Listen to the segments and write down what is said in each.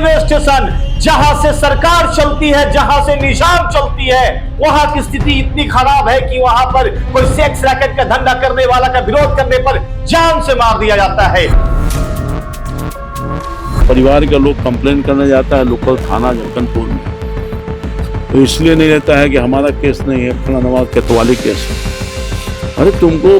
Railway station जहां से सरकार चलती है, जहां से निजाम चलती है, वहां की स्थिति इतनी खराब है कि वहां पर कोई सेक्स रैकेट का धंधा करने वाला का विरोध करने पर जान से मार दिया जाता है। परिवार के लोग कंप्लेन करने जाता है लोकल थाना जक्कनपुर में, तो इसलिए नहीं रहता है कि हमारा केस नहीं है, फलाना कोतवाली केस है। अरे तुमको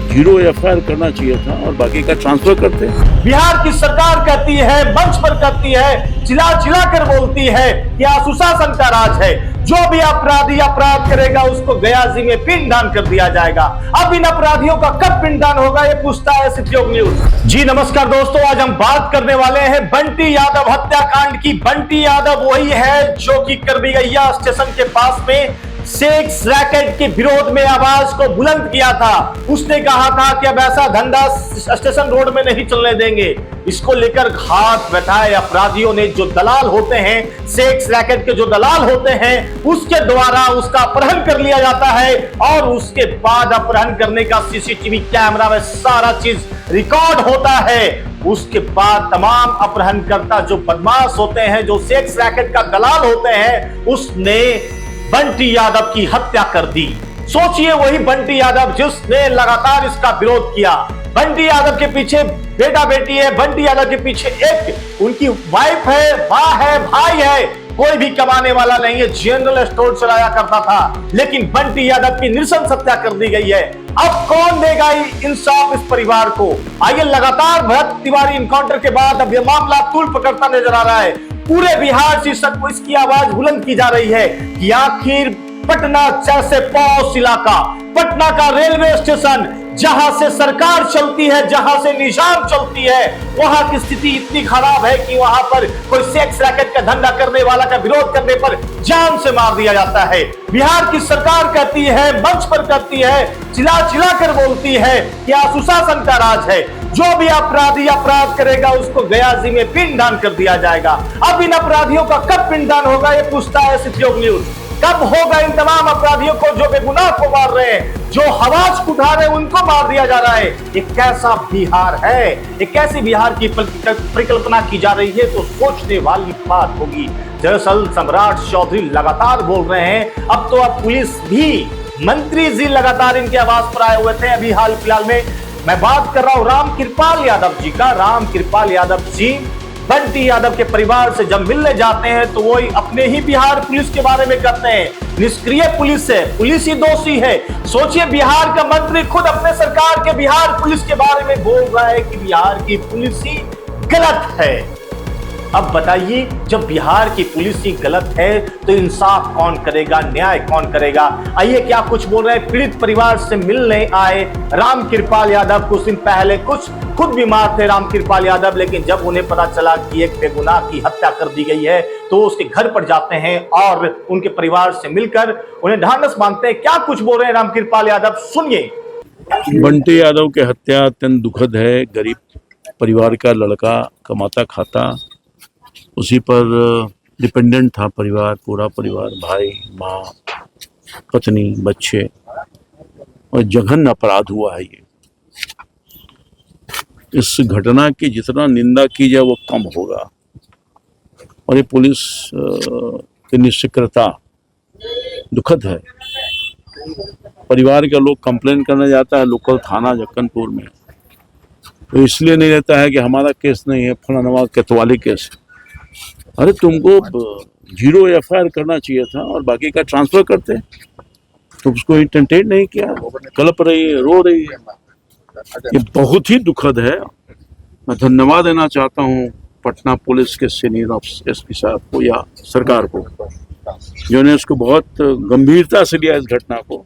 0 FIR करना चाहिए था और बाकी का ट्रांसफर करते। बिहार की सरकार कहती है, मंच पर कहती है, चिल्ला कर बोलती है कि सुशासन का राज है, जो भी अपराधी अपराध करेगा उसको गयाजी में पिंडदान कर दिया जाएगा। अब इन अपराधियों का कब पिंडदान होगा, ये पूछता है सिद्योग न्यूज। जी नमस्कार दोस्तों, आज हम बात करने वाले हैं बंटी यादव हत्याकांड की। बंटी यादव वही है जो कि करबिगैया स्टेशन के पास में सेक्स रैकेट के विरोध में आवाज को बुलंद किया था। उसने कहा था कि अब ऐसा धंधा स्टेशन रोड में नहीं चलने देंगे। इसको लेकर घात बैठाए अपराधियों ने, जो दलाल होते हैं, सेक्स रैकेट के जो दलाल होते हैं, उसके द्वारा उसका अपहरण कर लिया जाता है और उसके बाद अपहरण करने का CCTV कैमरा में सारा चीज रिकॉर्ड होता है। उसके बाद तमाम अपहरणकर्ता जो बदमाश होते हैं, जो सेक्स रैकेट का दलाल होते हैं, उसने बंटी यादव की हत्या कर दी। सोचिए, वही बंटी यादव जिसने लगातार इसका विरोध किया। बंटी यादव के पीछे बेटा बेटी है, बंटी यादव के पीछे एक उनकी वाइफ है, माँ है, भाई है, कोई भी कमाने वाला नहीं है, जनरल स्टोर चलाया करता था। लेकिन बंटी यादव की नृशंस हत्या कर दी गई है। अब कौन देगा इंसाफ इस परिवार को? आइए, लगातार भरत तिवारी इनकाउंटर के बाद अब यह मामला तूल पकड़ता नजर आ रहा है। पूरे बिहार से सबको इसकी आवाज बुलंद की जा रही है कि आखिर पटना जैसे पॉश इलाका, पटना का रेलवे स्टेशन जहां से सरकार चलती है, जहां से निजाम चलती है, वहां की स्थिति इतनी खराब है कि वहां पर कोई सेक्स रैकेट का धंधा करने वाला का विरोध करने पर जान से मार दिया जाता है। बिहार की सरकार कहती है, मंच पर कहती है, चिल्ला कर बोलती है कि सुशासन का राज है, जो भी अपराधी अपराध करेगा उसको गयाजी में पिंडदान कर दिया जाएगा। अब इन अपराधियों का कब पिंडदान होगा, ये पूछता है सिद्योग न्यूज। कब होगा इन तमाम अपराधियों को जो बेगुनाह को मार रहे हैं, जो हवाज उठा रहे हैं, उनको मार दिया जा रहा है? ये कैसा बिहार है, ये कैसी बिहार की परिकल्पना की जा रही है, तो सोचने वाली बात होगी। दरअसल सम्राट चौधरी लगातार बोल रहे हैं, अब तो अब पुलिस भी, मंत्री जी लगातार इनके आवाज पर आए हुए थे। अभी हाल फिलहाल में मैं बात कर रहा हूं रामकृपाल यादव जी का। रामकृपाल यादव जी बंटी यादव के परिवार से जब मिलने जाते हैं तो वो अपने ही बिहार पुलिस के बारे में कहते हैं, निष्क्रिय पुलिस है, पुलिस ही दोषी है। सोचिए, बिहार का मंत्री खुद अपने सरकार के बिहार पुलिस के बारे में बोल रहा है कि बिहार की पुलिस ही गलत है। अब बताइए, जब बिहार की पुलिस ही गलत है तो इंसाफ कौन करेगा, न्याय कौन करेगा? आइए, क्या कुछ बोल रहे हैं पीड़ित परिवार से मिलने आए रामकृपाल यादव। कुछ दिन पहले कुछ खुद बीमार थे रामकृपाल यादव, लेकिन जब उन्हें पता चला कि एक बेगुनाह की हत्या कर दी गई है तो उसके घर पर जाते हैं और उनके परिवार से मिलकर उन्हें ढांढस बांधते हैं। क्या कुछ बोल रहे हैं रामकृपाल यादव, सुनिए। बंटी यादव की हत्या अत्यंत दुखद है। गरीब परिवार का लड़का, कमाता खाता, उसी पर डिपेंडेंट था परिवार, पूरा परिवार, भाई, माँ, पत्नी, बच्चे, और जघन्य अपराध हुआ है ये। इस घटना की जितना निंदा की जाए वो कम होगा। और ये पुलिस की निष्क्रियता दुखद है। परिवार के लोग कंप्लेन करने जाता है लोकल थाना जक्कनपुर में, तो इसलिए नहीं रहता है कि हमारा केस नहीं है, फलाना कोतवाली केस है। अरे तुमको 0 FIR करना चाहिए था और बाकी का ट्रांसफर करते। तो उसको इंटरटेन नहीं किया, कलप रही है, रो रही है। ये बहुत ही दुखद है। मैं धन्यवाद देना चाहता हूँ पटना पुलिस के सीनियर SP साहब को या सरकार को, जिन्होंने इसको बहुत गंभीरता से लिया इस घटना को,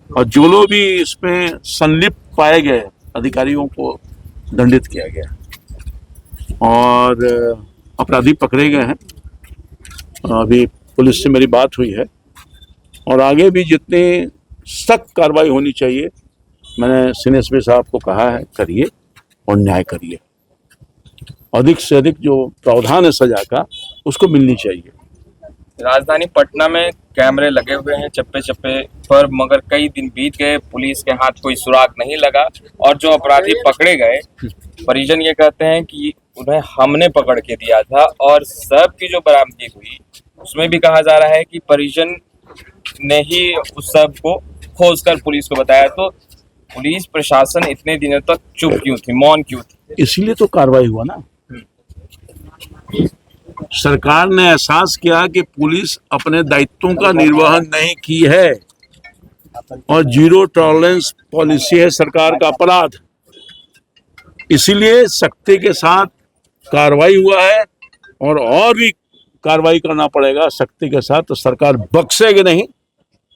और जो लोग भी इसमें संलिप्त पाए गए अधिकारियों को दंडित किया गया और अपराधी पकड़े गए हैं। अभी पुलिस से मेरी बात हुई है और आगे भी जितनी सख्त कार्रवाई होनी चाहिए, मैंने सीनियर SP साहब को कहा है, करिए और न्याय करिए। अधिक से अधिक जो प्रावधान है सजा का, उसको मिलनी चाहिए। राजधानी पटना में कैमरे लगे हुए हैं चप्पे चप्पे पर, मगर कई दिन बीत गए, पुलिस के हाथ कोई सुराग नहीं लगा और जो अपराधी पकड़े गए, परिजन ये कहते हैं कि उन्हें हमने पकड़ के दिया था, और सब की जो बरामदगी हुई उसमें भी कहा जा रहा है कि परिजन ने ही उस सब को खोज कर पुलिस को बताया। तो पुलिस प्रशासन इतने दिनों तक चुप क्यों थी, मौन क्यों थी? इसीलिए तो कार्रवाई हुआ ना। सरकार ने एहसास किया कि पुलिस अपने दायित्वों का निर्वहन नहीं की है और जीरो टॉलरेंस पॉलिसी है सरकार का अपराध। इसीलिए सख्ती के साथ कार्रवाई हुआ है और भी कार्रवाई करना पड़ेगा सख्ती के साथ। तो सरकार बख्शेगी नहीं,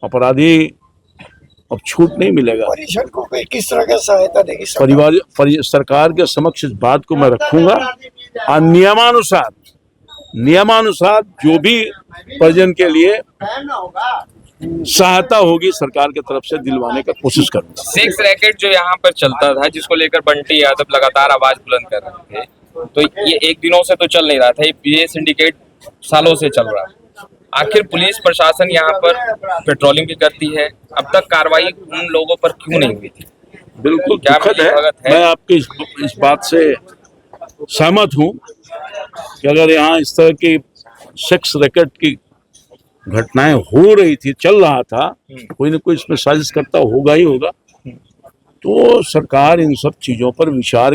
अपराधी अब छूट नहीं मिलेगा। परिजन को किस तरह की सहायता देगी सरकार? सरकार के समक्ष इस बात को मैं रखूंगा और नियमानुसार जो भी परिजन के लिए सहायता होगी सरकार की तरफ से दिलवाने का कोशिश करूंगा। सेक्स रैकेट जो यहाँ पर चलता था, जिसको लेकर बंटी यादव लगातार आवाज बुलंद कर रहे थे, तो ये एक दिनों से तो चल नहीं रहा था, ये सिंडिकेट सालों से चल रहा है। आखिर पुलिस प्रशासन यहाँ पर पेट्रोलिंग भी करती है, अब तक कार्रवाई उन लोगों पर क्यों नहीं हुई थी? बिल्कुल क्या दुखद है। भगत है? मैं आपकी इस बात से सहमत हूं कि अगर यहाँ इस तरह की सेक्स रैकेट की घटनाएं हो रही थी, चल रहा था, कोई ना कोई इसमें साजिश करता होगा ही होगा, तो सरकार इन सब चीजों पर विचार